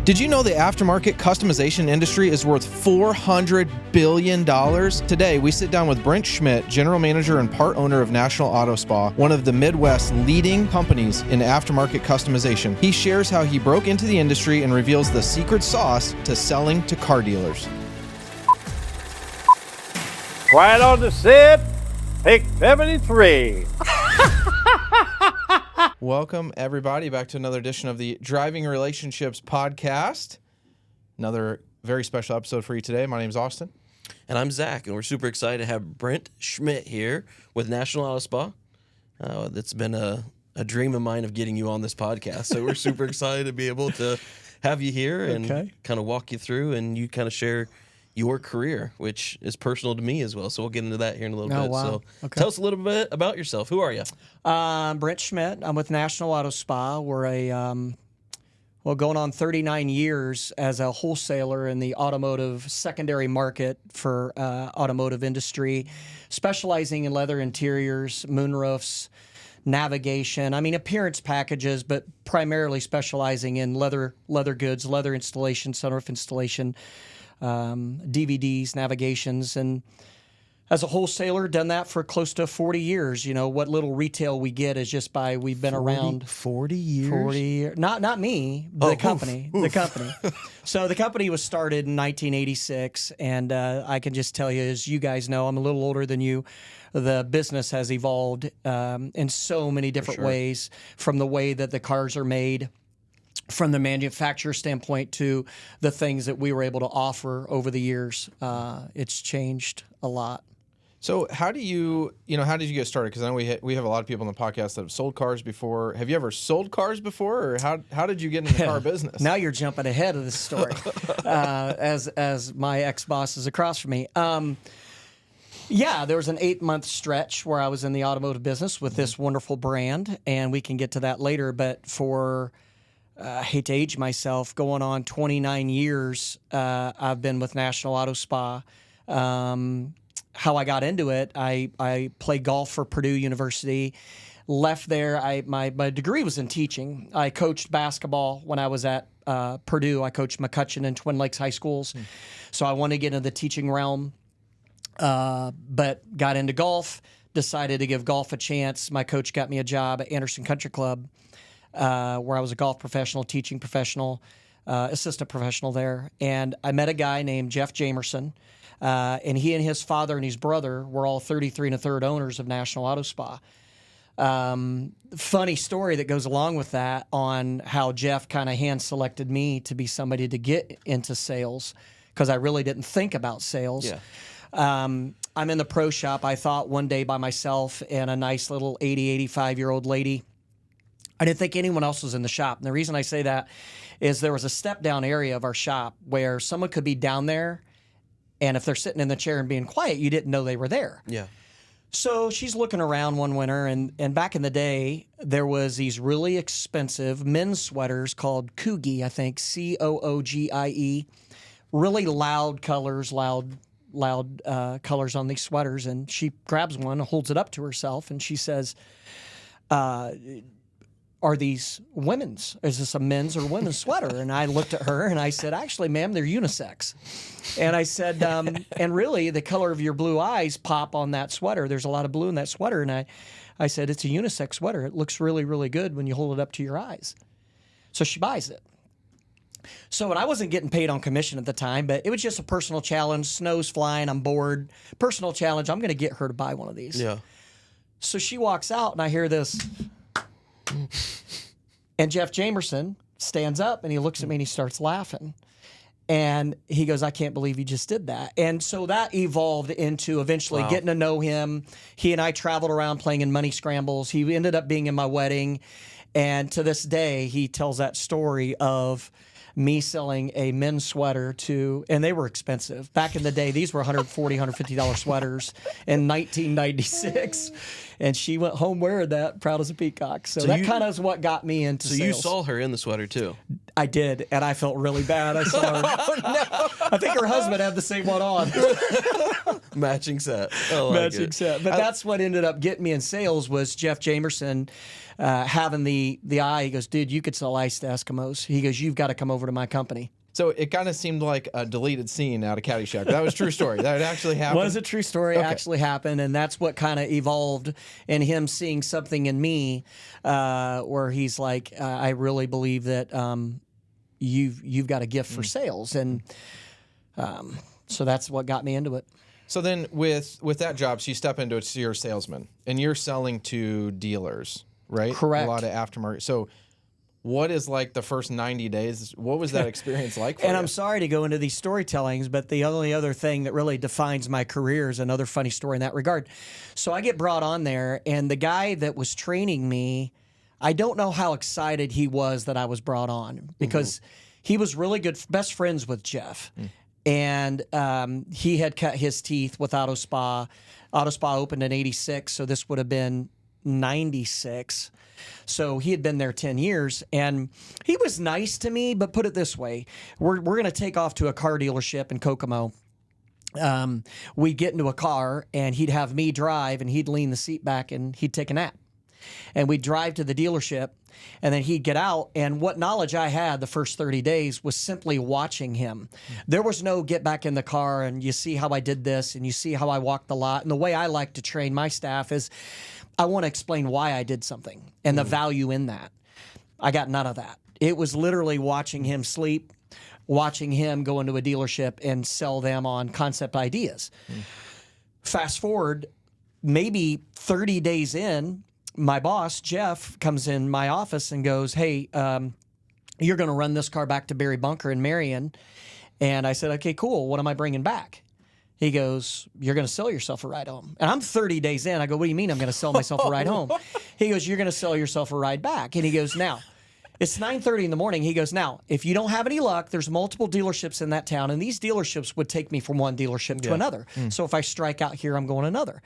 Did you know the aftermarket customization industry is worth $400 billion? Today, we sit down with Brent Schmidt, general manager and part owner of National Auto Spa, one of the Midwest's leading companies in aftermarket customization. He shares how he broke into the industry and reveals the secret sauce to selling to car dealers. Quiet on the set, pick 73. Welcome, everybody, back to another edition of the Driving Relationships podcast. Another very special episode for you today. My name is Austin. And I'm Zach, and we're super excited to have Brent Schmidt here with National Auto Spa. That's been a dream of mine of getting you on this podcast, so we're super excited to be able to have you here and kind of walk you through, and you kind of share your career, which is personal to me as well. So we'll get into that here in a little bit. Wow. So tell us a little bit about yourself. Who are you? Brent Schmidt. I'm with National Auto Spa. We're going on 39 years as a wholesaler in the automotive secondary market for automotive industry, specializing in leather interiors, moonroofs, navigation. I mean, appearance packages, but primarily specializing in leather goods, leather installation, sunroof installation, DVDs, navigations, and as a wholesaler, done that for close to 40 years. You know, what little retail we get is just by we've been around 40 years. 40 years. Not me, the company. The company. So the company was started in 1986, and I can just tell you, as you guys know, I'm a little older than you. The business has evolved in so many different ways, from the way that the cars are made, from the manufacturer standpoint, to the things that we were able to offer over the years. It's changed a lot. So how did you get started? Because I know we have a lot of people on the podcast that have sold cars before. Have you ever sold cars before, or how did you get into the car business? Now you're jumping ahead of the story, as my ex-boss is across from me. There was an 8-month stretch where I was in the automotive business with this wonderful brand, and we can get to that later. But for I hate to age myself, going on 29 years, I've been with National Auto Spa. How I got into it, I played golf for Purdue University, left there. My degree was in teaching. I coached basketball when I was at Purdue. I coached McCutcheon and Twin Lakes high schools. So I wanted to get into the teaching realm, but got into golf, decided to give golf a chance. My coach got me a job at Anderson Country Club, where I was a golf professional, teaching professional, assistant professional there. And I met a guy named Jeff Jamerson, and he and his father and his brother were all 33 1/3 owners of National Auto Spa. Funny story that goes along with that on how Jeff kind of hand-selected me to be somebody to get into sales, because I really didn't think about sales. Yeah. I'm in the pro shop, I thought, one day by myself, and a nice little 85-year-old lady. I didn't think anyone else was in the shop. And the reason I say that is there was a step-down area of our shop where someone could be down there, and if they're sitting in the chair and being quiet, you didn't know they were there. Yeah. So she's looking around one winter, and back in the day, there was these really expensive men's sweaters called Coogie, I think, Coogie, really loud colors, loud colors on these sweaters. And she grabs one, holds it up to herself, and she says, are these women's? Is this a men's or women's sweater? And I looked at her and I said, actually, ma'am, they're unisex. And I said, and really, the color of your blue eyes pop on that sweater. There's a lot of blue in that sweater. And I said, it's a unisex sweater. It looks really, really good when you hold it up to your eyes. So she buys it. So, and I wasn't getting paid on commission at the time, but it was just a personal challenge. Snow's flying. I'm bored. Personal challenge. I'm going to get her to buy one of these. Yeah. So she walks out and I hear this. And Jeff Jamerson stands up and he looks at me and he starts laughing. And he goes, I can't believe you just did that. And so that evolved into eventually getting to know him. He and I traveled around playing in money scrambles. He ended up being in my wedding. And to this day, he tells that story of me selling a men's sweater and they were expensive. Back in the day, these were $140, $150 sweaters in 1996. And she went home wearing that, proud as a peacock. So that kind of is what got me into sales. So you saw her in the sweater too? I did, and I felt really bad. I saw her. Oh, no. I think her husband had the same one on. Matching set. I like Matching it. set. But that's what ended up getting me in sales was Jeff Jamerson having the eye. He goes, dude, you could sell ice to Eskimos. He goes, you've got to come over to my company. So it kind of seemed like a deleted scene out of Caddyshack. That was a true story. That actually happened. Was a true story. Okay. Actually happened, and that's what kind of evolved in him seeing something in me, where he's like, I really believe that you've got a gift for sales, and so that's what got me into it. So then with that job, so you step into it, so you're a salesman, and you're selling to dealers, right? Correct. A lot of aftermarket. So what is like the first 90 days? What was that experience like for And you? I'm sorry to go into these storytellings, but the only other thing that really defines my career is another funny story in that regard. So I get brought on there, and the guy that was training me, I don't know how excited he was that I was brought on because he was really good, best friends with Jeff. And he had cut his teeth with Auto Spa. Auto Spa opened in '86, so this would have been '96. So he had been there 10 years, and he was nice to me, but put it this way. We're going to take off to a car dealership in Kokomo. We'd get into a car, and he'd have me drive, and he'd lean the seat back, and he'd take a nap. And we'd drive to the dealership, and then he'd get out. And what knowledge I had the first 30 days was simply watching him. There was no get back in the car, and you see how I did this, and you see how I walked the lot. And the way I like to train my staff is I want to explain why I did something and the value in that. I got none of that. It was literally watching him sleep, watching him go into a dealership and sell them on concept ideas. Fast forward, maybe 30 days in, my boss, Jeff, comes in my office and goes, hey, you're going to run this car back to Barry Bunker in Marion. And I said, okay, cool. What am I bringing back? He goes, you're going to sell yourself a ride home. And I'm 30 days in. I go, what do you mean I'm going to sell myself a ride home? He goes, you're going to sell yourself a ride back. And he goes, now, it's 9:30 in the morning. He goes, now, if you don't have any luck, there's multiple dealerships in that town, and these dealerships would take me from one dealership to another. So if I strike out here, I'm going another.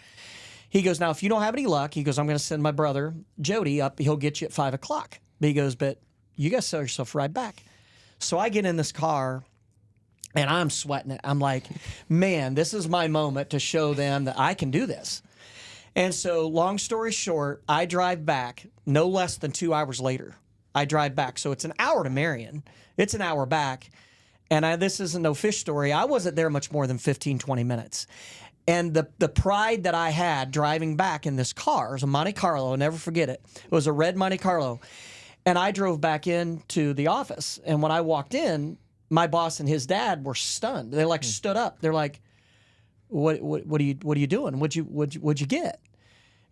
He goes, now, if you don't have any luck, he goes, I'm going to send my brother, Jody, up. He'll get you at 5 o'clock. But he goes, but you got to sell yourself a ride back. So I get in this car, and I'm sweating it. I'm like, man, this is my moment to show them that I can do this. And so long story short, I drive back no less than 2 hours later. I drive back. So it's an hour to Marion. It's an hour back. And this isn't no fish story. I wasn't there much more than 15, 20 minutes. And the pride that I had driving back in this car, it was a Monte Carlo, I'll never forget it. It was a red Monte Carlo. And I drove back into the office. And when I walked in, my boss and his dad were stunned. They like stood up. They're like, "What are you doing? What'd you get?"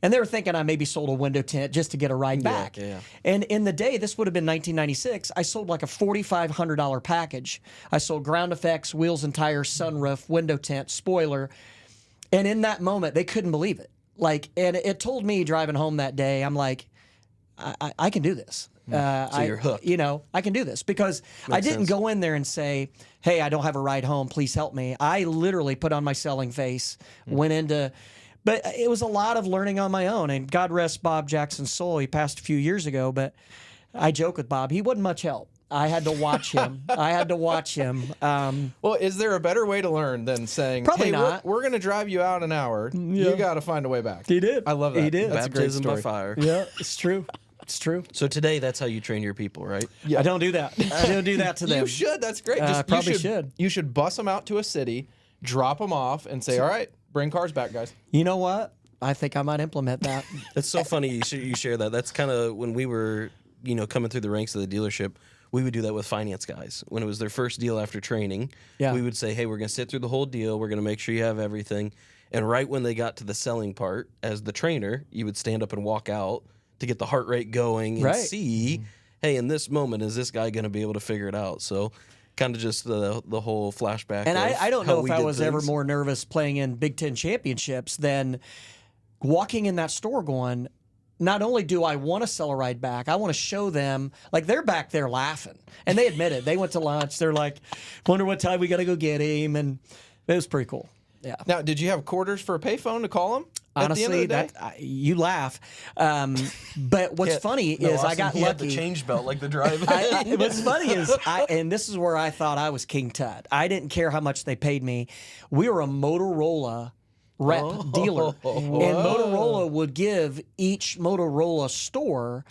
And they were thinking I maybe sold a window tint just to get a ride back. Yeah. And in the day, this would have been 1996. I sold like a $4,500 package. I sold ground effects, wheels and tires, sunroof, window tint, spoiler. And in that moment, they couldn't believe it. Like, and it told me driving home that day, I'm like, I can do this. So you're hooked. You know, I can do this because I didn't sense. go in there and say, hey, I don't have a ride home. Please help me. I literally put on my selling face, went into, but it was a lot of learning on my own. And God rest Bob Jackson's soul. He passed a few years ago, but I joke with Bob. He wasn't much help. I had to watch him. Well, is there a better way to learn than saying, Probably hey, not. we're going to drive you out an hour. You got to find a way back. He did. I love that. He did. That's a great Baptism by story. fire. Yeah, it's true. It's true. So today, that's how you train your people, right? I don't do that. I don't do that to them. You should. That's great. Probably you should. You should bus them out to a city, drop them off, and say, all right, bring cars back, guys. You know what? I think I might implement that. That's so funny you share that. That's kind of when we were, coming through the ranks of the dealership, we would do that with finance guys. When it was their first deal after training, Yeah. we would say, hey, we're going to sit through the whole deal. We're going to make sure you have everything. And right when they got to the selling part, as the trainer, you would stand up and walk out to get the heart rate going and Right. see, hey, in this moment, is this guy going to be able to figure it out? So kind of just the whole flashback. And of I don't how know if we I did was ever things. more nervous playing in Big Ten championships than walking in that store going, not only do I want to sell a ride back, I want to show them, like they're back there laughing. And they admit it. They went to lunch. They're like, wonder what time we got to go get him. And it was pretty cool. Yeah. Now, did you have quarters for a payphone to call them? Honestly, you laugh. But what's funny is I got He had lucky. the change belt like the driver. What's funny is, and this is where I thought I was King Tut. I didn't care how much they paid me. We were a Motorola rep dealer. And Motorola would give each Motorola store,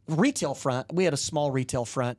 retail front, we had a small retail front,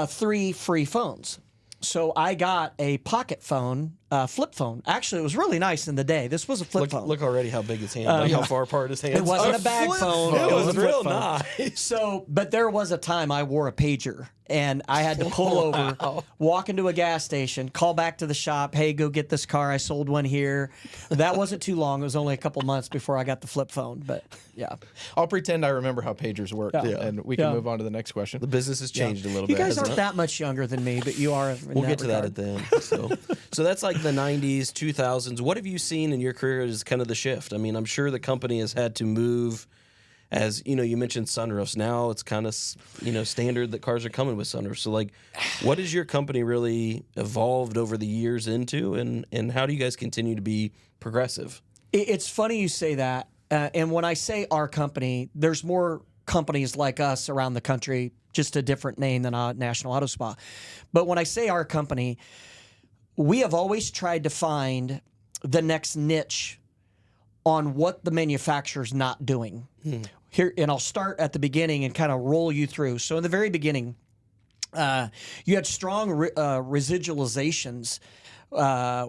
3 free phones. So I got a pocket phone, flip phone. Actually, it was really nice in the day. This was a flip phone. Look already how big his hand, like how far apart his hands. It wasn't a bag phone. It was a flip real phone. nice. So, but there was a time I wore a pager, and I had to pull over, walk into a gas station, call back to the shop. Hey, go get this car. I sold one here. That wasn't too long. It was only a couple months before I got the flip phone. But yeah, I'll pretend I remember how pagers work, and we can move on to the next question. The business has changed a little you bit. guys aren't hasn't it? that much younger than me, but you are. We'll get to that at the end. So that's like the 90s, 2000s. What have you seen in your career as kind of the shift? I mean, I'm sure the company has had to move. As you know, you mentioned sunroofs. Now it's kind of standard that cars are coming with sunroofs. So like, what has your company really evolved over the years into, and how do you guys continue to be progressive? It's funny you say that. And when I say our company, there's more companies like us around the country, just a different name than National Auto Spa. But when I say our company, we have always tried to find the next niche on what the manufacturer's not doing. Here, and I'll start at the beginning and kind of roll you through. So in the very beginning, you had strong residualizations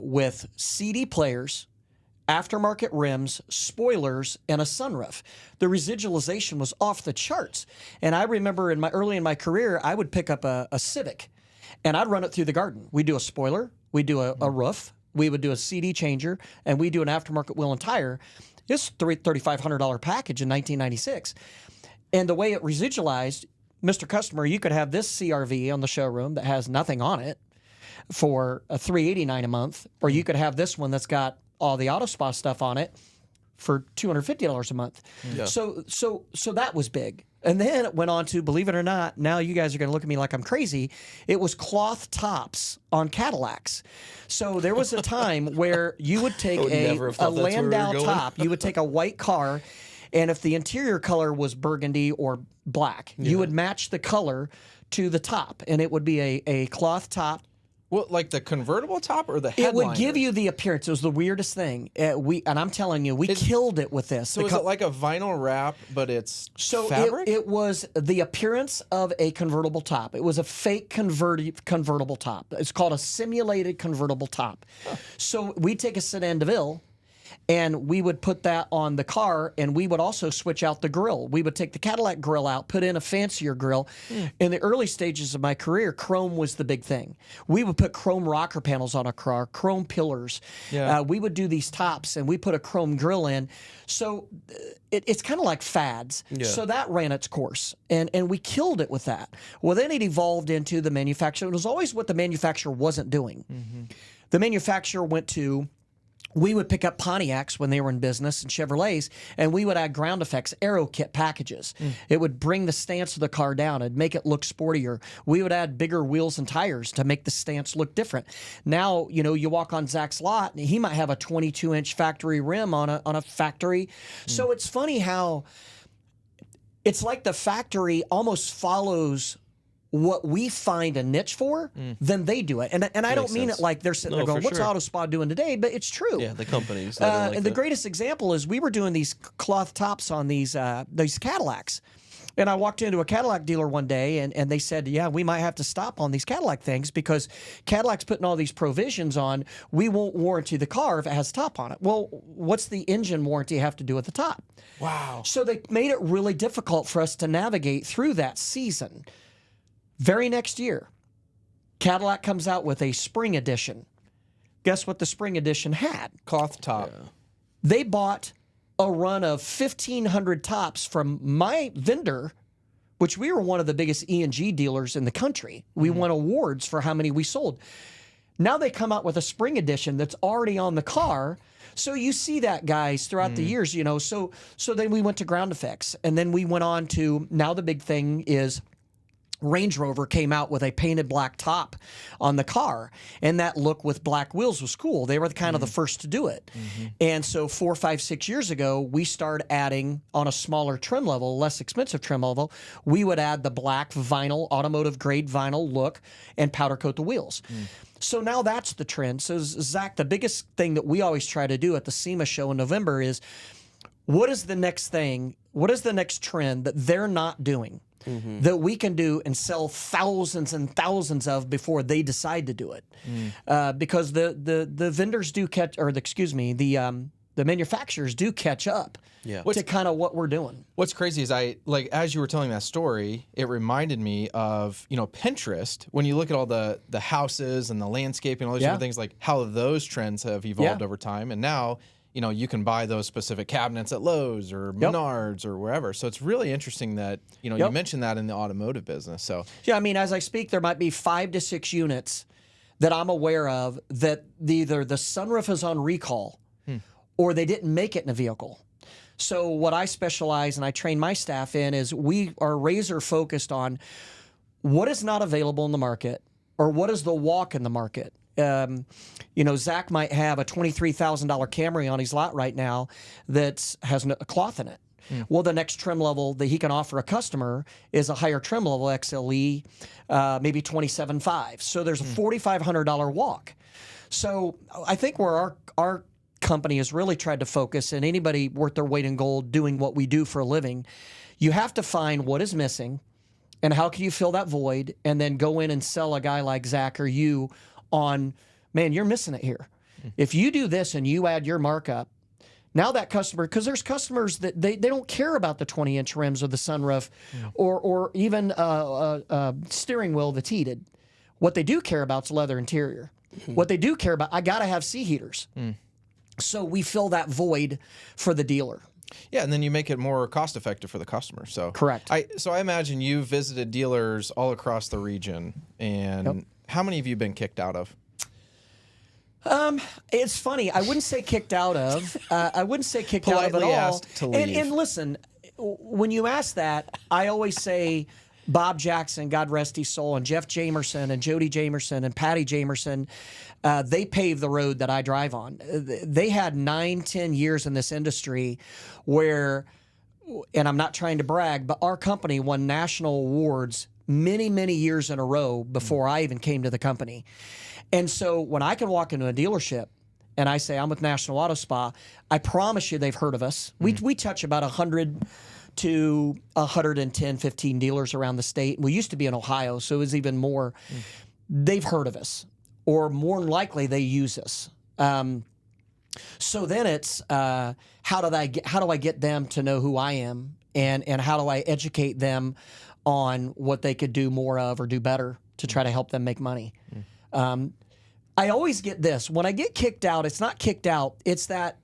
with CD players, aftermarket rims, spoilers, and a sunroof. The residualization was off the charts. And I remember early in my career, I would pick up a Civic, and I'd run it through the garden. We'd do a spoiler, we'd do a roof, we would do a CD changer, and we'd do an aftermarket wheel and tire. It's a $3,500 package in 1996. And the way it residualized, Mr. Customer, you could have this CRV on the showroom that has nothing on it for a $389 a month, or you could have this one that's got all the Auto Spa stuff on it for $250 a month. Yeah. So that was big. And then it went on to, believe it or not, now you guys are going to look at me like I'm crazy, it was cloth tops on Cadillacs. So there was a time where you would take a Landau top, you would take a white car, and if the interior color was burgundy or black, you would match the color to the top, and it would be a cloth top. Well, like the convertible top or the headliner? It would give you the appearance. It was the weirdest thing. And I'm telling you, we killed it with this. So is it like a vinyl wrap, but it's fabric? It was the appearance of a convertible top. It was a fake convertible top. It's called a simulated convertible top. Huh. So we'd take a sedan DeVille, and we would put that on the car, and we would also switch out the grill. We would take the Cadillac grill out, put in a fancier grill. In the early stages of my career, chrome was the big thing. We would put chrome rocker panels on a car, chrome pillars. Yeah. We would do these tops, and we put a chrome grill in. So it's kind of like fads. Yeah. So that ran its course, and we killed it with that. Well, then it evolved into the manufacturer. It was always what the manufacturer wasn't doing. Mm-hmm. The manufacturer went to... We would pick up Pontiacs when they were in business and Chevrolets, and we would add ground effects, aero kit packages. It would bring the stance of the car down. It'd make it look sportier. We would add bigger wheels and tires to make the stance look different. Now, you walk on Zach's lot, and he might have a 22-inch factory rim on a factory. So it's funny how it's like the factory almost follows what we find a niche for, then they do it. And I don't mean it like they're sitting there going, what's Auto Spa doing today? But it's true. Yeah, the companies. And the greatest example is we were doing these cloth tops on these Cadillacs. And I walked into a Cadillac dealer one day, and they said, yeah, we might have to stop on these Cadillac things because Cadillac's putting all these provisions on. We won't warranty the car if it has top on it. Well, what's the engine warranty have to do with the top? Wow. So they made it really difficult for us to navigate through that season. Very next year, Cadillac comes out with a spring edition. Guess what the spring edition had? Cloth top. Yeah. They bought a run of 1,500 tops from my vendor, which we were one of the biggest E&G dealers in the country. We won awards for how many we sold. Now they come out with a spring edition that's already on the car. So you see that, guys, throughout the years, So then we went to ground effects, and then we went on to, now the big thing is Range Rover came out with a painted black top on the car, and that look with black wheels was cool. They were kind of the first to do it. And so 4, 5, 6 years ago, we started adding on a smaller trim level, less expensive trim level, we would add the black vinyl, automotive grade vinyl look and powder coat the wheels. So now that's the trend. So Zach, the biggest thing that we always try to do at the SEMA show in November is, what is the next thing? What is the next trend that they're not doing? That we can do and sell thousands and thousands of before they decide to do it, because the vendors do catch, or the manufacturers do catch up to kind of what we're doing. What's crazy is as you were telling that story, it reminded me of, Pinterest. When you look at all the houses and the landscaping, all those different things, like how those trends have evolved over time, and now, you can buy those specific cabinets at Lowe's or Menards or wherever. So it's really interesting that, you mentioned that in the automotive business. So yeah, I mean, as I speak, there might be 5 to 6 units that I'm aware of that either the sunroof is on recall or they didn't make it in a vehicle. So what I specialize and I train my staff in is we are razor focused on what is not available in the market or what is the walk in the market. Zach might have a $23,000 Camry on his lot right now that has a cloth in it. Well, the next trim level that he can offer a customer is a higher trim level, XLE, maybe 27.5. So there's a $4,500 walk. So I think where our company has really tried to focus, and anybody worth their weight in gold doing what we do for a living, you have to find what is missing and how can you fill that void, and then go in and sell a guy like Zach or you on, man, you're missing it here. If you do this and you add your markup, now that customer, because there's customers that they don't care about the 20-inch rims or the sunroof or even steering wheel that's heated. What they do care about is leather interior. What they do care about, I got to have sea heaters. So we fill that void for the dealer. Yeah, and then you make it more cost effective for the customer. So correct. So I imagine you've visited dealers all across the region, and how many have you been kicked out of? It's funny. I wouldn't say kicked out of. I wouldn't say kicked Politely out of at all. asked to leave. And listen, when you ask that, I always say Bob Jackson, God rest his soul, and Jeff Jamerson and Jody Jamerson and Patty Jamerson, they paved the road that I drive on. They had 9-10 years in this industry where, and I'm not trying to brag, but our company won national awards many, many years in a row before I even came to the company. And so when I can walk into a dealership and I say, I'm with National Auto Spa, I promise you they've heard of us. We touch about 100 to 110, 15 dealers around the state. We used to be in Ohio, so it was even more. They've heard of us, or more than likely they use us. So then it's how do I get them to know who I am, and how do I educate them on what they could do more of or do better to try to help them make money. I always get this. When I get kicked out, it's not kicked out. It's that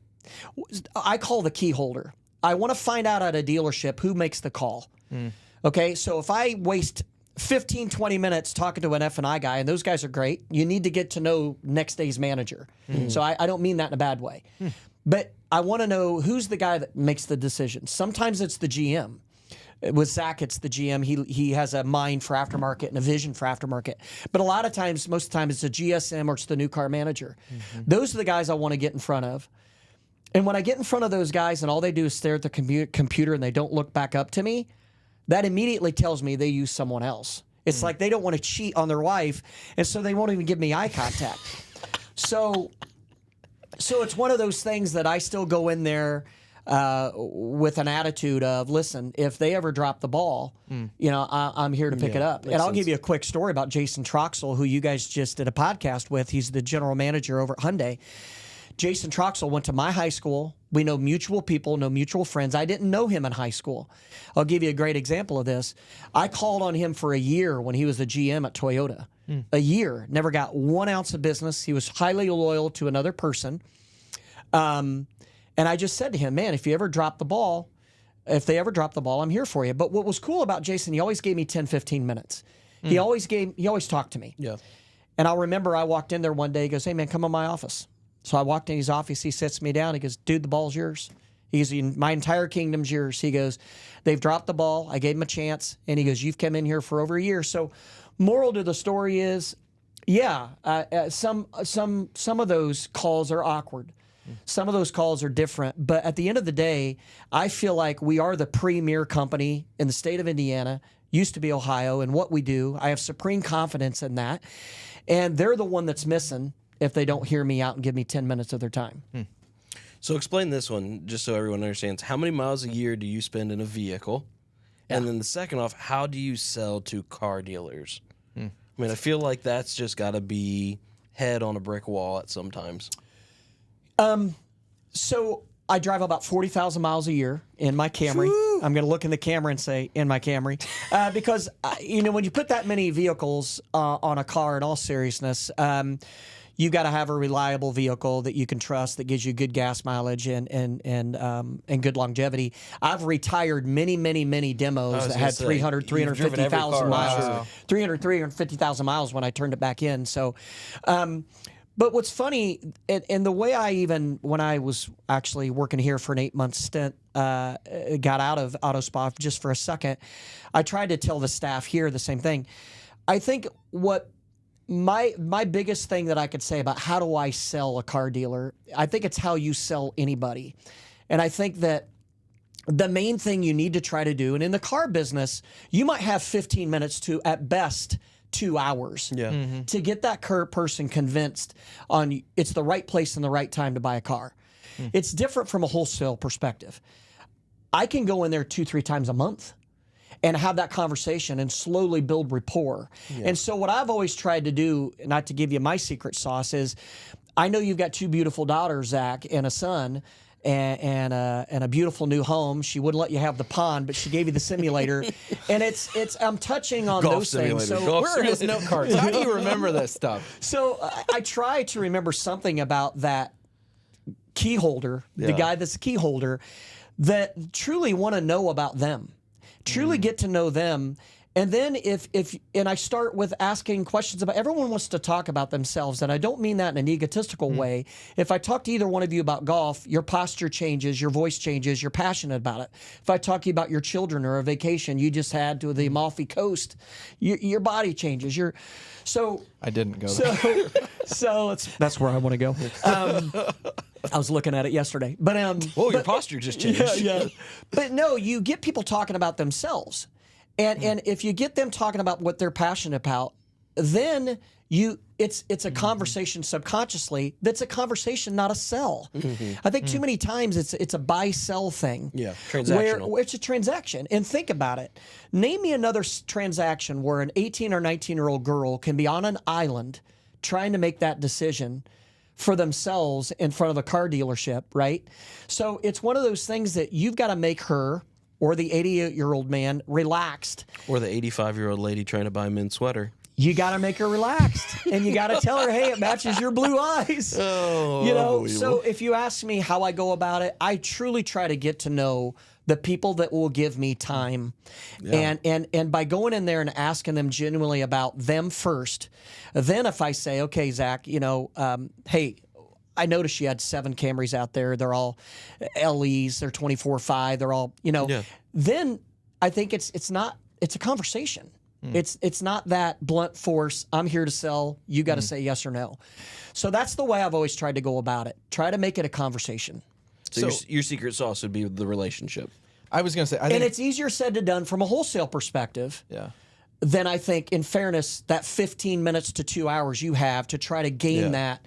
I call the key holder. I want to find out at a dealership who makes the call. Okay, so if I waste 15, 20 minutes talking to an F&I guy, and those guys are great, you need to get to know next day's manager. So I don't mean that in a bad way. But I want to know who's the guy that makes the decision. Sometimes it's the GM. With Zach, it's the GM. He has a mind for aftermarket and a vision for aftermarket. But a lot of times, most of the time, it's a GSM or it's the new car manager. Those are the guys I want to get in front of. And when I get in front of those guys and all they do is stare at the computer and they don't look back up to me, that immediately tells me they use someone else. It's like they don't want to cheat on their wife, and so they won't even give me eye contact. So it's one of those things that I still go in there with an attitude of, listen, if they ever drop the ball, I'm here to pick it up. And I'll give you a quick story about Jason Troxel, who you guys just did a podcast with. He's the general manager over at Hyundai. Jason Troxel went to my high school. We know mutual people, know mutual friends. I didn't know him in high school. I'll give you a great example of this. I called on him for a year when he was the GM at Toyota. A year. Never got 1 ounce of business. He was highly loyal to another person. And I just said to him, man, if they ever drop the ball, I'm here for you. But what was cool about Jason, he always gave me 10, 15 minutes. He always talked to me. Yeah. And I'll remember I walked in there one day. He goes, hey, man, come in my office. So I walked in his office. He sits me down. He goes, dude, the ball's yours. He goes, my entire kingdom's yours. He goes, they've dropped the ball. I gave him a chance. And he goes, you've come in here for over a year. So moral to the story is, yeah, some of those calls are awkward. Some of those calls are different. But at the end of the day, I feel like we are the premier company in the state of Indiana, used to be Ohio, and what we do. I have supreme confidence in that. And they're the one that's missing if they don't hear me out and give me 10 minutes of their time. So explain this one, just so everyone understands. How many miles a year do you spend in a vehicle? And then the second off, how do you sell to car dealers? I mean, I feel like that's just got to be head on a brick wall at sometimes. So I drive about 40,000 miles a year in my Camry. Woo! I'm going to look in the camera and say, in my Camry. Because, when you put that many vehicles on a car, in all seriousness, you got to have a reliable vehicle that you can trust, that gives you good gas mileage and good longevity. I've retired many demos that had 350,000 miles, Wow. 350,000 miles when I turned it back in. So, but what's funny, and the way when I was actually working here for an 8-month stint, got out of Auto Spa just for a second, I tried to tell the staff here the same thing. I think what my biggest thing that I could say about how do I sell a car dealer, I think it's how you sell anybody. And I think that the main thing you need to try to do, and in the car business, you might have 15 minutes to, at best, 2 hours to get that person convinced on it's the right place and the right time to buy a car. It's different from a wholesale perspective. I can go in there 2-3 times a month and have that conversation and slowly build rapport. And so what I've always tried to do, not to give you my secret sauce, is I know you've got 2 beautiful daughters, Zach, and a son, and a beautiful new home. She wouldn't let you have the pond, but she gave you the simulator. And I'm touching on Golf those simulator. things. So Golf Where are his note cards? How do you remember this stuff? So I try to remember something about that key holder, the guy that's the key holder, that truly want to know about them, truly get to know them. And then and I start with asking questions about, everyone wants to talk about themselves, and I don't mean that in an egotistical way. If I talk to either one of you about golf, your posture changes, your voice changes, you're passionate about it. If I talk to you about your children or a vacation you just had to the Amalfi Coast, your body changes. I didn't go there. So that's where I want to go. I was looking at it yesterday, but Your posture just changed. Yeah. But no, you get people talking about themselves. And if you get them talking about what they're passionate about, then it's a conversation subconsciously that's a conversation, not a sell. I think too many times it's a buy-sell thing. Yeah, transactional. Where it's a transaction. And think about it. Name me another transaction where an 18 or 19-year-old girl can be on an island trying to make that decision for themselves in front of a car dealership, right? So it's one of those things that you've got to make her or the 88-year-old man relaxed. Or the 85-year-old lady trying to buy a men's sweater. You got to make her relaxed, and you got to tell her, hey, it matches your blue eyes. Oh, So if you ask me how I go about it, I truly try to get to know the people that will give me time. And by going in there and asking them genuinely about them first, then if I say, okay, Zach, hey, I noticed you had 7 Camrys out there. They're all LEs. They're 24/5. They're all, Then I think it's a conversation. It's not that blunt force. I'm here to sell. You got to say yes or no. So that's the way I've always tried to go about it. Try to make it a conversation. So your secret sauce would be the relationship. I was going to say, And it's easier said than done from a wholesale perspective. Yeah. Then I think, in fairness, that 15 minutes to 2 hours you have to try to gain that.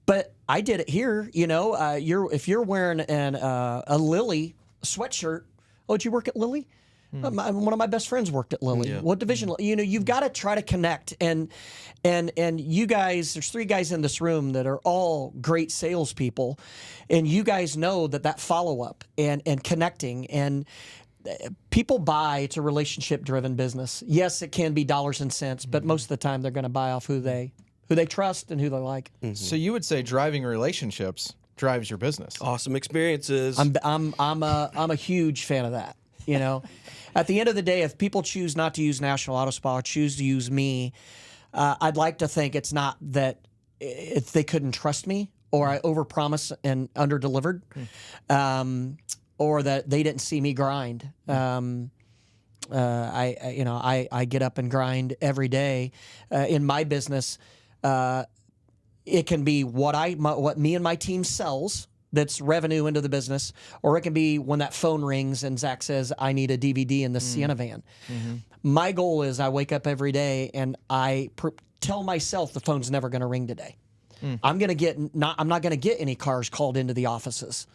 But I did it here. If you're wearing a Lilly sweatshirt, did you work at Lilly? One of my best friends worked at Lilly. Yeah. What division? You've got to try to connect. And you guys, there's 3 guys in this room that are all great salespeople, and you guys know that follow up and connecting and. People buy. It's a relationship-driven business. Yes, it can be dollars and cents, but most of the time they're going to buy off who they trust and who they like. So you would say driving relationships drives your business. Awesome experiences. I'm a huge fan of that. At the end of the day, if people choose not to use National Auto Spa or choose to use me, I'd like to think it's not that if they couldn't trust me or I overpromised and underdelivered, or that they didn't see me grind. I get up and grind every day. In my business, it can be what me and my team sells. That's revenue into the business, or it can be when that phone rings and Zach says, I need a DVD in the Sienna van. My goal is I wake up every day and I tell myself the phone's never going to ring today. I'm not going to get any cars called into the offices.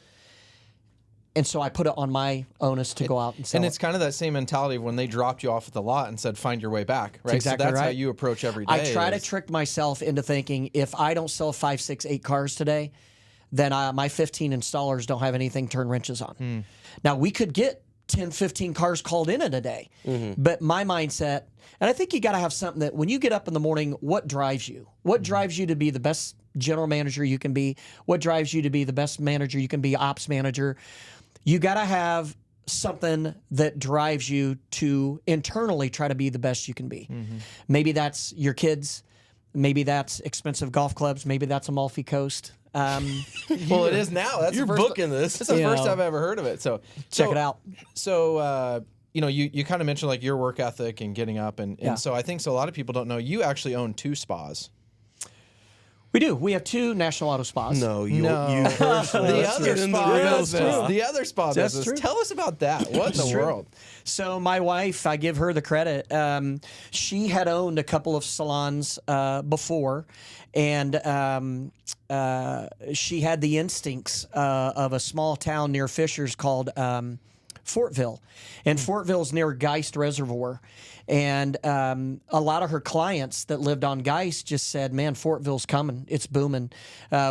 And so I put it on my onus to go out and sell. And it's kind of that same mentality of when they dropped you off at the lot and said, find your way back, right? Exactly so that's right. how you approach every day. I try to trick myself into thinking if I don't sell 5, 6, 8 cars today, then my 15 installers don't have anything to turn wrenches on. Now, we could get 10, 15 cars called in a day, but my mindset, and I think you got to have something that when you get up in the morning, what drives you? What drives you to be the best general manager you can be? What drives you to be the best manager you can be, ops manager? You got to have something that drives you to internally try to be the best you can be. Maybe that's your kids. Maybe that's expensive golf clubs. Maybe that's Amalfi Coast. Well, it is now. That's You're the first, booking this. It's the You first know. I've ever heard of it. So Check it out. So, you kind of mentioned like your work ethic and getting up. And so I think a lot of people don't know you actually own 2 spas. We do. We have 2 National Auto Spas. No, you No. personally. The Let's other get into spa the real business. stuff. The other spa That's business. true. Tell us about that. What in the world? So my wife, I give her the credit. She had owned a couple of salons before, and she had the instincts of a small town near Fishers called Fortville. And Fortville's near Geist Reservoir. And a lot of her clients that lived on Geist just said, man, Fortville's coming. It's booming.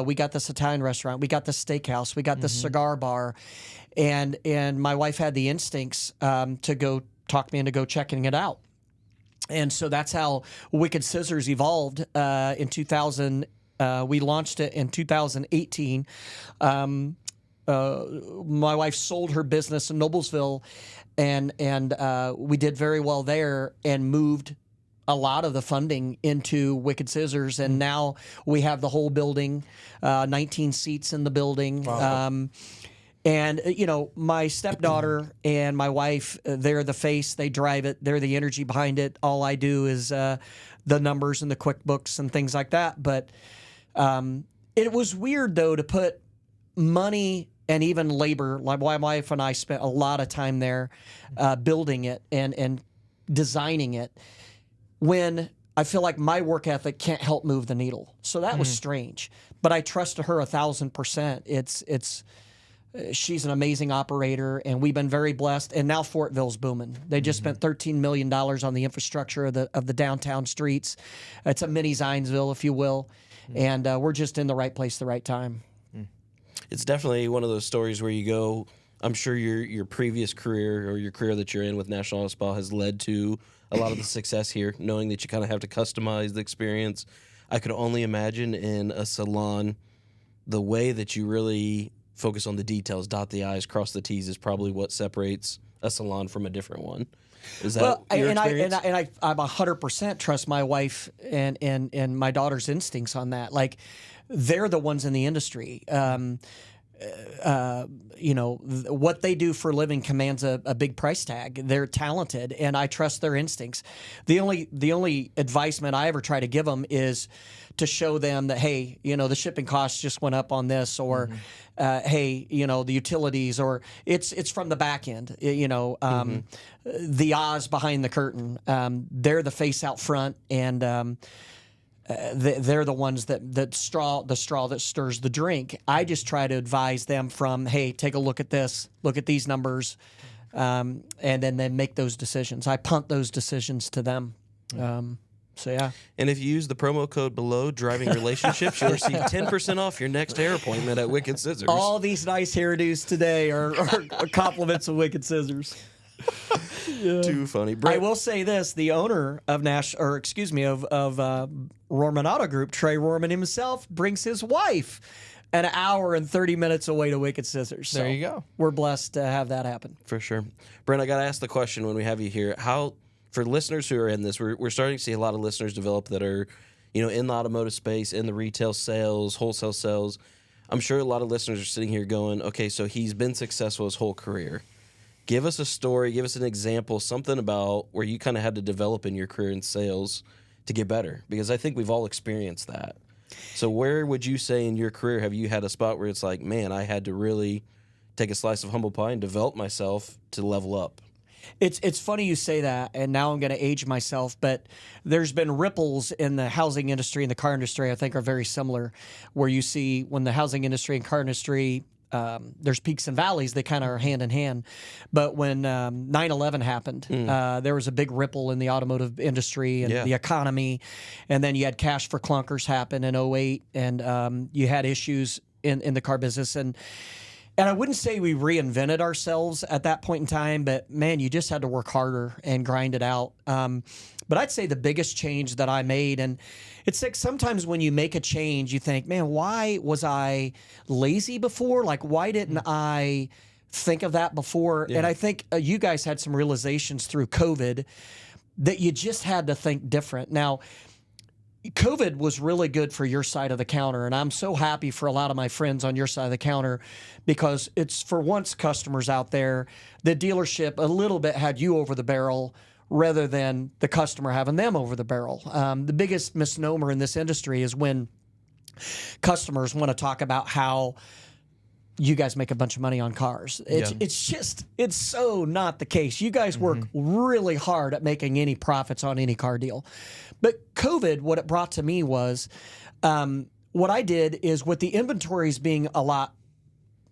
We got this Italian restaurant. We got this steakhouse. We got this cigar bar. And my wife had the instincts to go talk me into go checking it out. And so that's how Wicked Scissors evolved in 2000. We launched it in 2018. My wife sold her business in Noblesville, and we did very well there and moved a lot of the funding into Wicked Scissors, and now we have the whole building, 19 seats in the building. Wow. And, my stepdaughter and my wife, they're the face. They drive it. They're the energy behind it. All I do is the numbers and the QuickBooks and things like that. But it was weird, though, to put money and even labor. Like my wife and I spent a lot of time there building it and designing it when I feel like my work ethic can't help move the needle. So that was strange. But I trusted her 1,000%. She's an amazing operator, and we've been very blessed. And now Fortville's booming. They just spent $13 million on the infrastructure of the downtown streets. It's a mini Zionsville, if you will. And we're just in the right place, the right time. It's definitely one of those stories where you go, I'm sure your previous career or your career that you're in with National Auto Spa has led to a lot of the success here, knowing that you kind of have to customize the experience. I could only imagine in a salon, the way that you really focus on the details, dot the I's, cross the T's is probably what separates a salon from a different one. Is that your experience? I'm 100% trust my wife and my daughter's instincts on that. Like, they're the ones in the industry. What they do for a living commands a big price tag. They're talented, and I trust their instincts. The only advisement I ever try to give them is to show them that, hey, the shipping costs just went up on this, or hey, the utilities, or it's from the back end. The Oz behind the curtain. They're the face out front, and they're the ones the straw that stirs the drink. I just try to advise them from, hey, take a look at this, look at these numbers, and then they make those decisions. I punt those decisions to them. So yeah. And if you use the promo code below, Driving Relationships, you'll receive 10% off your next hair appointment at Wicked Scissors. All these nice hairdos today are compliments of Wicked Scissors. Too funny. I Brent, will say this: the owner of Rorman Auto Group, Trey Rorman himself, brings his wife an hour and 30 minutes away to Wicked Scissors. So There you go. We're blessed to have that happen. for sure. Brent, I got to ask the question when we have you here. How, for listeners who are in this, we're starting to see a lot of listeners develop that are, in the automotive space, in the retail sales, wholesale sales. I'm sure a lot of listeners are sitting here going, okay, so he's been successful his whole career. Give us a story, give us an example, something about where you kind of had to develop in your career in sales to get better, because I think we've all experienced that. So where would you say in your career have you had a spot where it's like, man, I had to really take a slice of humble pie and develop myself to level up? It's funny you say that, and now I'm going to age myself, but there's been ripples in the housing industry and the car industry I think are very similar, where you see when the housing industry and car industry, there's peaks and valleys, they kind of are hand in hand. But when 9/11 happened, there was a big ripple in the automotive industry and the economy, and then you had cash for clunkers happen in '08, and you had issues in the car business. And I wouldn't say we reinvented ourselves at that point in time, but man, you just had to work harder and grind it out. But I'd say the biggest change that I made, and it's like sometimes when you make a change, you think, man, why was I lazy before? Like, why didn't I think of that before? And I think you guys had some realizations through COVID that you just had to think different. Now, COVID was really good for your side of the counter, and I'm so happy for a lot of my friends on your side of the counter, because it's, for once, customers out there, the dealership a little bit had you over the barrel rather than the customer having them over the barrel. The biggest misnomer in this industry is when customers want to talk about how you guys make a bunch of money on cars. It's so not the case. You guys work really hard at making any profits on any car deal. But COVID, what it brought to me was, what I did is, with the inventories being a lot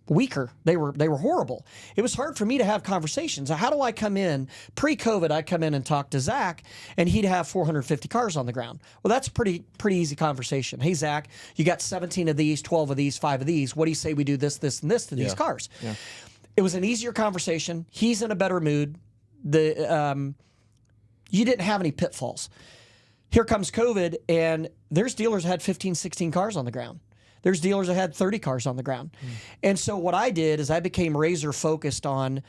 weaker, they were horrible. It was hard for me to have conversations. How do I come in? Pre-COVID, I'd come in and talk to Zach, and he'd have 450 cars on the ground. Well, that's a pretty easy conversation. Hey, Zach, you got 17 of these, 12 of these, 5 of these. What do you say we do this, this, and this to these cars? Yeah. It was an easier conversation. He's in a better mood. You didn't have any pitfalls. Here comes COVID, and there's dealers that had 15, 16 cars on the ground. There's dealers that had 30 cars on the ground. And so what I did is I became razor focused on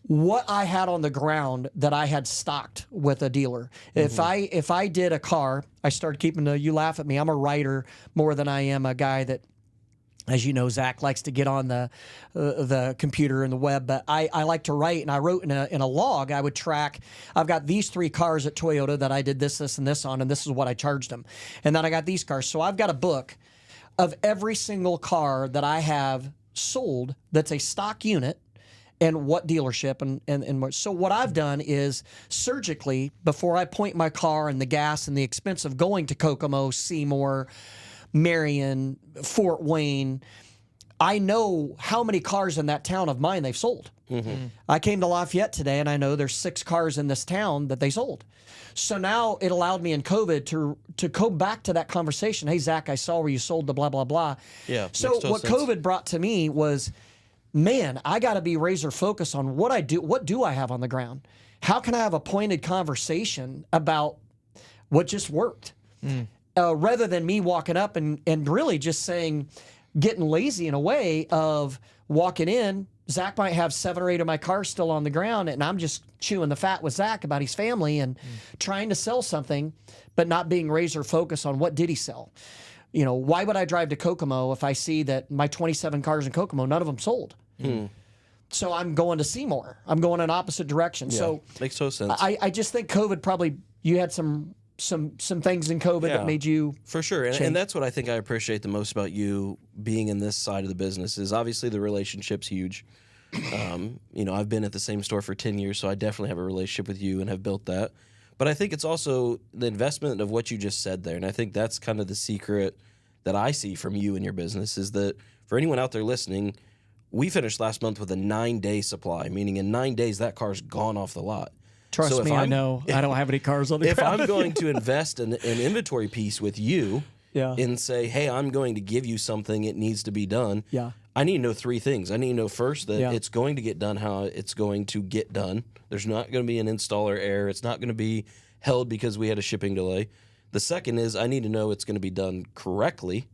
what I had on the ground that I had stocked with a dealer. If I did a car, I started keeping you laugh at me, I'm a writer more than I am a guy that, as you know, Zach likes to get on the computer and the web, but I like to write, and I wrote in a log. I would track, I've got these 3 cars at Toyota that I did this, and this on, and this is what I charged them. And then I got these cars. So I've got a book of every single car that I have sold that's a stock unit, and what dealership and what. So what I've done is, surgically, before I point my car and the gas and the expense of going to Kokomo, Seymour, Marion, Fort Wayne, I know how many cars in that town of mine they've sold. I came to Lafayette today, and I know there's 6 cars in this town that they sold. So now it allowed me in COVID to go back to that conversation. Hey, Zach, I saw where you sold the blah, blah, blah. Yeah. So what sense. COVID brought to me was, man, I got to be razor focused on what I do. What do I have on the ground? How can I have a pointed conversation about what just worked? Rather than me walking up and really just saying, getting lazy in a way of walking in, Zach might have 7 or 8 of my cars still on the ground, and I'm just chewing the fat with Zach about his family and trying to sell something, but not being razor focused on what did he sell. You know, why would I drive to Kokomo if I see that my 27 cars in Kokomo, none of them sold? So I'm going to Seymour. I'm going in opposite direction. Yeah, so makes total sense. I just think COVID probably, you had some things in COVID that made you for sure, and that's what I think I appreciate the most about you being in this side of the business is obviously the relationship's huge. I've been at the same store for 10 years, so I definitely have a relationship with you and have built that. But I think it's also the investment of what you just said there, and I think that's kind of the secret that I see from you and your business is that for anyone out there listening, we finished last month with a 9-day supply, meaning in 9 days that car's gone off the lot. Trust me, I know. I don't have any cars on the ground. If I'm going to invest in an inventory piece with you and say, hey, I'm going to give you something, it needs to be done, I need to know 3 things. I need to know first that it's going to get done how it's going to get done. There's not going to be an installer error. It's not going to be held because we had a shipping delay. The second is I need to know it's going to be done correctly.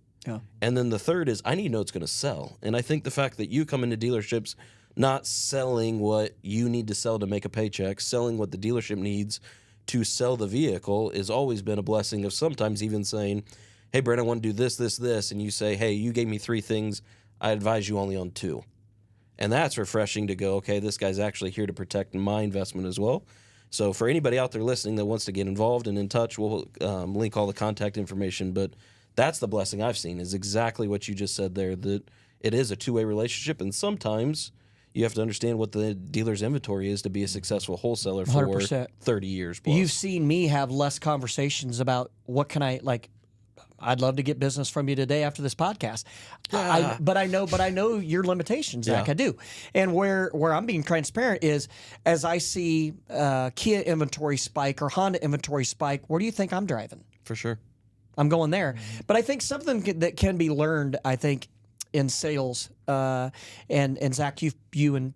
And then the third is I need to know it's going to sell. And I think the fact that you come into dealerships not selling what you need to sell to make a paycheck, selling what the dealership needs to sell the vehicle has always been a blessing of sometimes even saying, hey, Brent, I want to do this, this, this. And you say, hey, you gave me 3 things. I advise you only on 2. And that's refreshing to go, okay, this guy's actually here to protect my investment as well. So for anybody out there listening that wants to get involved and in touch, we'll link all the contact information. But that's the blessing I've seen is exactly what you just said there, that it is a two-way relationship. And sometimes you have to understand what the dealer's inventory is to be a successful wholesaler for 100%. 30 years plus. You've seen me have less conversations about what can I, like, I'd love to get business from you today after this podcast. Yeah. But I know your limitations, Zach. Yeah. I do. And where I'm being transparent is as I see Kia inventory spike or Honda inventory spike, where do you think I'm driving? For sure. I'm going there. But I think something that can be learned, I think, in sales, and Zach, you and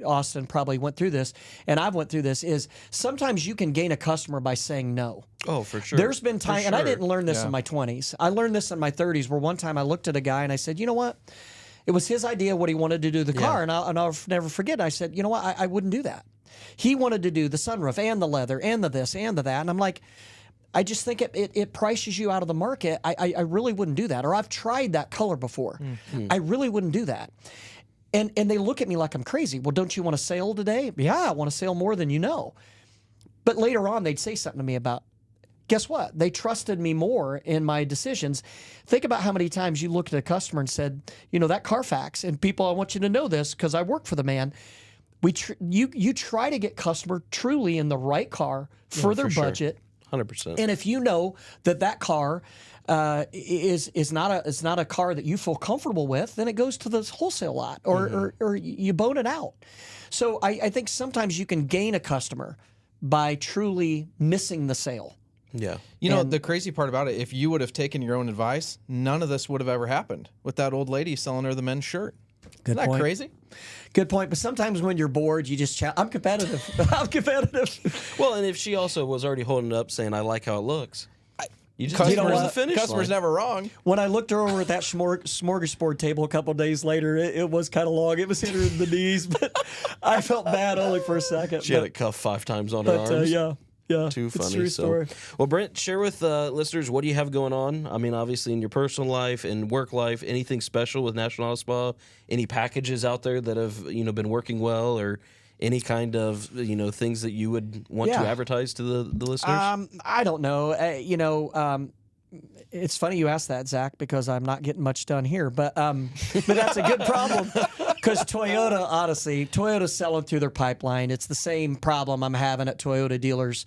Austin probably went through this, and I've went through this, is sometimes you can gain a customer by saying no. Oh, for sure. There's been time, and I didn't learn this Yeah. in my 20s. I learned this in my 30s, where one time I looked at a guy and I said, you know what? It was his idea what he wanted to do to the car, and I'll never forget. I said, you know what? I wouldn't do that. He wanted to do the sunroof and the leather and the this and the that, and I'm like, I just think it prices you out of the market. I really wouldn't do that. Or I've tried that color before. I really wouldn't do that. And they look at me like I'm crazy. Well, don't you want to sale today? Yeah, I want to sale more than you know. But later on, they'd say something to me about, guess what? They trusted me more in my decisions. Think about how many times you looked at a customer and said, you know, that Carfax, and people, I want you to know this because I work for the man. You try to get customer truly in the right car for their sure. budget. 100%. And if you know that car is not a car that you feel comfortable with, then it goes to the wholesale lot or you bone it out. So I think sometimes you can gain a customer by truly missing the sale. Yeah. You know, the crazy part about it, if you would have taken your own advice, none of this would have ever happened with that old lady selling her the men's shirt. Isn't that point. crazy? Good point. But sometimes when you're bored, you just chat. I'm competitive. I'm competitive. Well, and if she also was already holding it up saying, I like how it looks, you just Customers, get her to the finish customers line. never wrong. When I looked her over at that smorgasbord table a couple of days later, it was kind of long. It was hit her in the knees, but I felt bad only for a second. She had it cuffed 5 times on her arms. Yeah. Too it's a funny. true So, story. well, Brent, share with listeners, what do you have going on? I mean, obviously in your personal life and work life, anything special with National Auto Spa? Any packages out there that have been working well, or any kind of things that you would want to advertise to the listeners? I don't know. It's funny you asked that, Zach, because I'm not getting much done here. But that's a good problem because Toyota's selling through their pipeline. It's the same problem I'm having at Toyota dealers.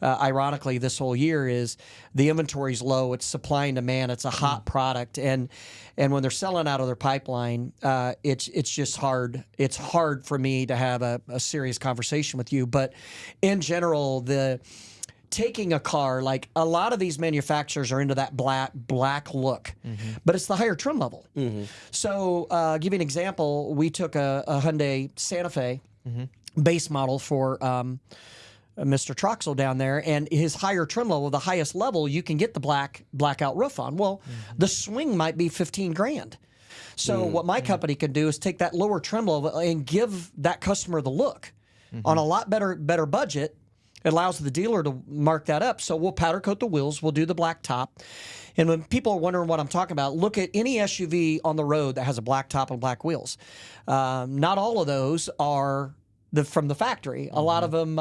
Ironically, this whole year is the inventory's low. It's supply and demand. It's a hot product, and when they're selling out of their pipeline, it's just hard. It's hard for me to have a serious conversation with you. But in general, taking a car, like a lot of these manufacturers are into that black look, but it's the higher trim level. So give you an example. We took a Hyundai Santa Fe base model for Mr. Troxel down there, and his higher trim level, the highest level, you can get the blackout roof on. Well, the swing might be $15,000. So what my company can do is take that lower trim level and give that customer the look on a lot better budget. It allows the dealer to mark that up. So we'll powder coat the wheels. We'll do the black top. And when people are wondering what I'm talking about, look at any SUV on the road that has a black top and black wheels. Not all of those are from the factory. A lot of them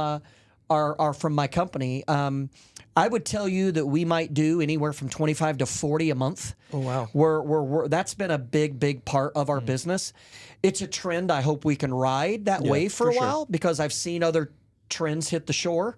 are from my company. I would tell you that we might do anywhere from 25 to 40 a month. Oh, wow. We're that's been a big part of our business. It's a trend I hope we can ride that way for a while because I've seen other trends hit the shore,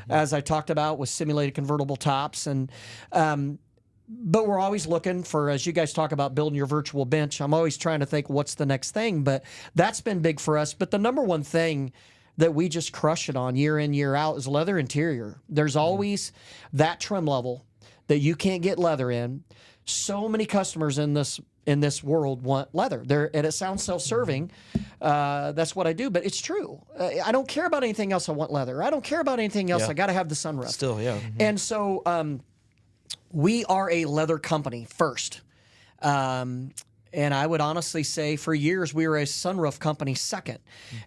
as I talked about with simulated convertible tops, and but we're always looking for, as you guys talk about building your virtual bench, I'm always trying to think what's the next thing, but that's been big for us. But the number one thing that we just crush it on year in, year out is leather interior. There's always that trim level that you can't get leather in. So many customers in this world want leather. And it sounds self-serving. That's what I do, but it's true. I don't care about anything else. I want leather. I don't care about anything else. I got to have the sunroof. Still, yeah. And so we are a leather company first. And I would honestly say for years we were a sunroof company second.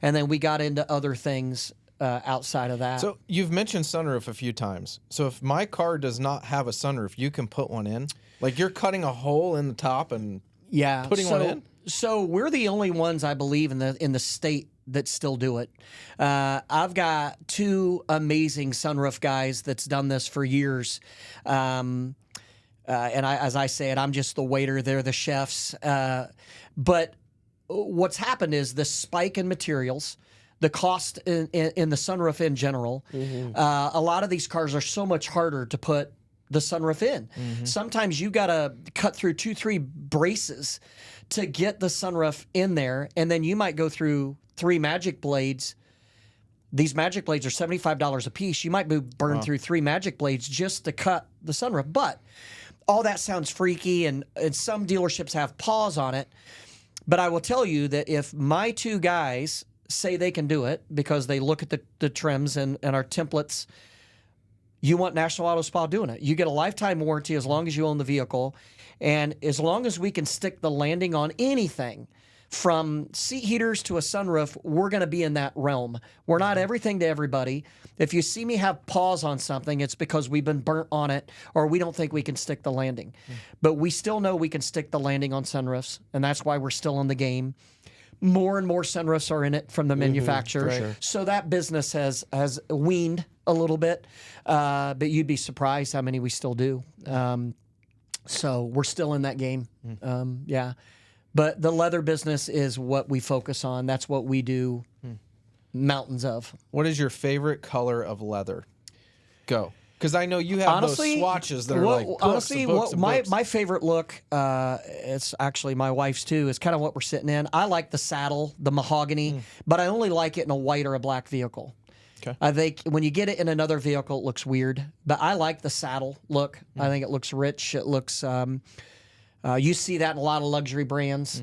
And then we got into other things outside of that. So you've mentioned sunroof a few times. So if my car does not have a sunroof, you can put one in? Like you're cutting a hole in the top and putting one in? So we're the only ones, I believe, in the state that still do it. I've got two amazing sunroof guys that's done this for years. And as I say it, I'm just the waiter. They're the chefs. But what's happened is the spike in materials, the cost in the sunroof in general. A lot of these cars are so much harder to put the sunroof in. Sometimes you got to cut through 2-3 braces to get the sunroof in there, and then you might go through 3 magic blades. These magic blades are $75 a piece. You might burn through 3 magic blades just to cut the sunroof. But all that sounds freaky, and some dealerships have paws on it. But I will tell you that if my two guys say they can do it because they look at the trims and our templates, you want National Auto Spa doing it. You get a lifetime warranty as long as you own the vehicle. And as long as we can stick the landing on anything, from seat heaters to a sunroof, we're going to be in that realm. We're not everything to everybody. If you see me have paws on something, it's because we've been burnt on it or we don't think we can stick the landing. But we still know we can stick the landing on sunroofs, and that's why we're still in the game. More and more sunroofs are in it from the manufacturer. Sure. So that business has weaned a little bit, but you'd be surprised how many we still do. So we're still in that game. Yeah. But the leather business is what we focus on. That's what we do mountains of. What is your favorite color of leather? Go. Because I know you have those swatches that are like books and books and books. My favorite look, it's actually my wife's too, is kind of what we're sitting in. I like the saddle, the mahogany, but I only like it in a white or a black vehicle. Okay. I think when you get it in another vehicle, it looks weird. But I like the saddle look. I think it looks rich. It looks... you see that in a lot of luxury brands.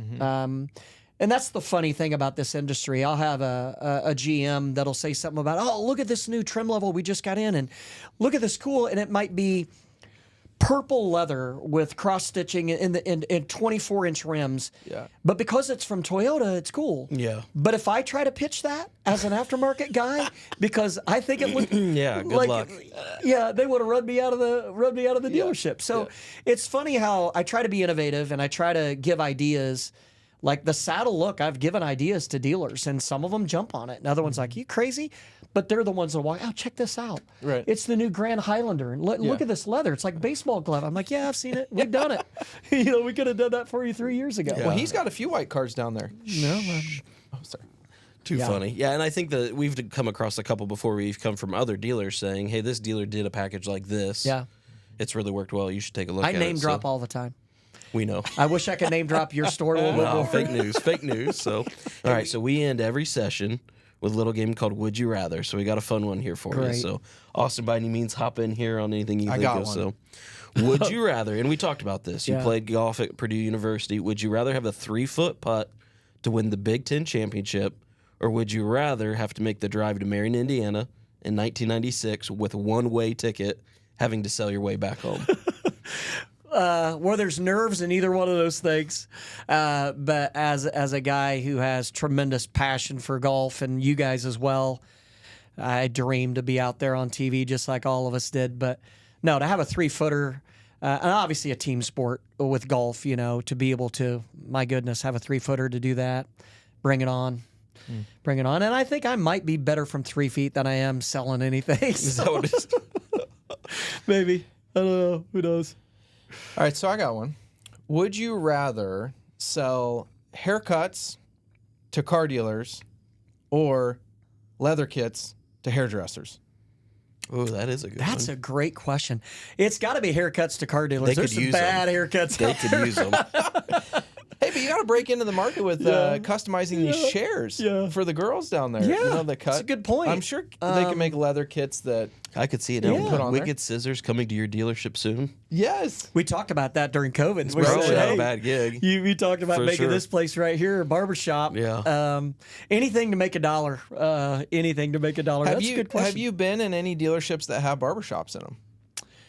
And that's the funny thing about this industry. I'll have a GM that'll say something about, oh, look at this new trim level we just got in, and look at this cool, and it might be purple leather with cross-stitching in 24-inch rims. Yeah. But because it's from Toyota, it's cool. Yeah. But if I try to pitch that as an aftermarket guy, because I think it looked yeah, good luck. Yeah, they would have run me out of the dealership. So it's funny how I try to be innovative and I try to give ideas. Like the saddle look, I've given ideas to dealers, and some of them jump on it, and other ones like, you crazy? But they're the ones that walk, oh, check this out. Right. It's the new Grand Highlander, and look at this leather. It's like baseball glove. I'm like, yeah, I've seen it. We've done it. We could have done that for you 3 years ago. Well, he's got a few white cars down there. No, oh, sorry. Too funny. Yeah, and I think that we've come across a couple before. We've come from other dealers saying, hey, this dealer did a package like this. Yeah. It's really worked well. You should take a look at it. I name drop all the time. We know. I wish I could name drop your store a little bit more. Fake news, fake news. So, all right. So we end every session with a little game called Would You Rather. So we got a fun one here for you. So Austin, by any means, hop in here on anything you think of. So, would you rather? And we talked about this. You played golf at Purdue University. Would you rather have a 3-foot putt to win the Big Ten championship, or would you rather have to make the drive to Marion, Indiana, in 1996 with a one-way ticket, having to sell your way back home? Well, there's nerves in either one of those things. But as a guy who has tremendous passion for golf, and you guys as well, I dream to be out there on TV just like all of us did. But no, to have a 3-footer, and obviously a team sport with golf, to be able to, my goodness, have a 3-footer to do that, bring it on. Bring it on. And I think I might be better from 3 feet than I am selling anything. Is that what it is? Maybe. I don't know. Who knows? All right, so I got one. Would you rather sell haircuts to car dealers or leather kits to hairdressers? Oh, that is a good one. That's a great question. It's got to be haircuts to car dealers. They There's could some use bad them. haircuts. They could use them. Hey, but you got to break into the market with customizing these chairs for the girls down there. Yeah, the cut. that's a good point. I'm sure they can make leather kits that... I could see it now. Put on there. Wicked Scissors coming to your dealership soon. Yes. We talked about that during COVID. We Probably said, not hey, a bad gig. We talked about For making sure. this place right here a barbershop. Yeah. Anything to make a dollar. Anything to make a dollar. That's a good question. Have you been in any dealerships that have barbershops in them?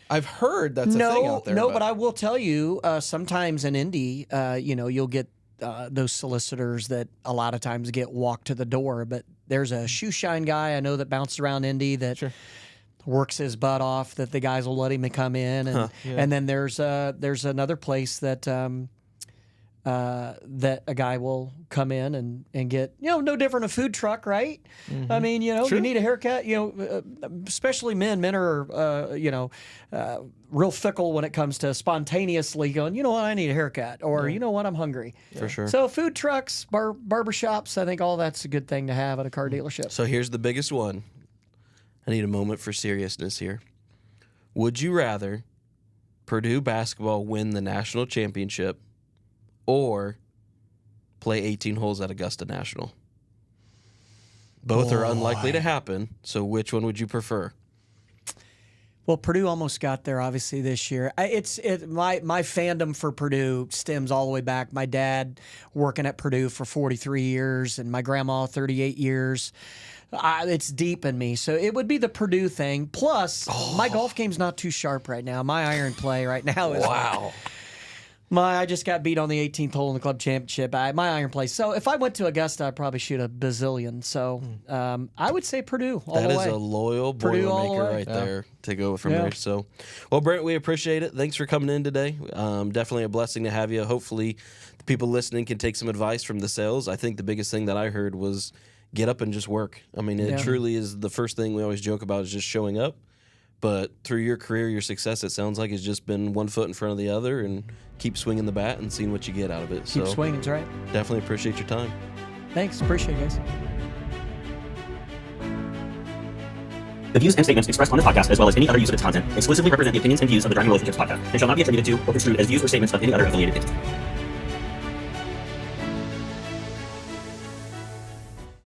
I've heard that's a thing out there. No, but I will tell you, sometimes in Indy, you'll get those solicitors that a lot of times get walked to the door, but there's a shoe shine guy I know that bounced around Indy that works his butt off, that the guys will let him come in, and and then there's another place that that a guy will come in and get, no different a food truck, right? I mean, you need a haircut, especially men. Men are, real fickle when it comes to spontaneously going, you know what, I need a haircut, or you know what, I'm hungry. For sure. So food trucks, barbershops, I think all that's a good thing to have at a car dealership. So here's the biggest one. I need a moment for seriousness here. Would you rather Purdue basketball win the national championship or play 18 holes at Augusta National? Both are unlikely to happen, so which one would you prefer? Well, Purdue almost got there, obviously, this year. My fandom for Purdue stems all the way back. My dad working at Purdue for 43 years, and my grandma 38 years. It's deep in me, so it would be the Purdue thing. Plus, my golf game's not too sharp right now. My iron play right now is I just got beat on the 18th hole in the club championship. My iron play. So if I went to Augusta, I'd probably shoot a bazillion. So I would say Purdue all the way. That is a loyal Boilermaker right there to go from there. So, well, Brent, we appreciate it. Thanks for coming in today. Definitely a blessing to have you. Hopefully the people listening can take some advice from the sales. I think the biggest thing that I heard was get up and just work. I mean, it truly is the first thing we always joke about is just showing up. But through your career, your success, it sounds like it's just been one foot in front of the other and keep swinging the bat and seeing what you get out of it. Keep swinging, that's right. Definitely appreciate your time. Thanks. Appreciate it, guys. The views and statements expressed on this podcast, as well as any other use of its content, exclusively represent the opinions and views of the Driving Relationships podcast and shall not be attributed to or construed as views or statements of any other affiliated entity.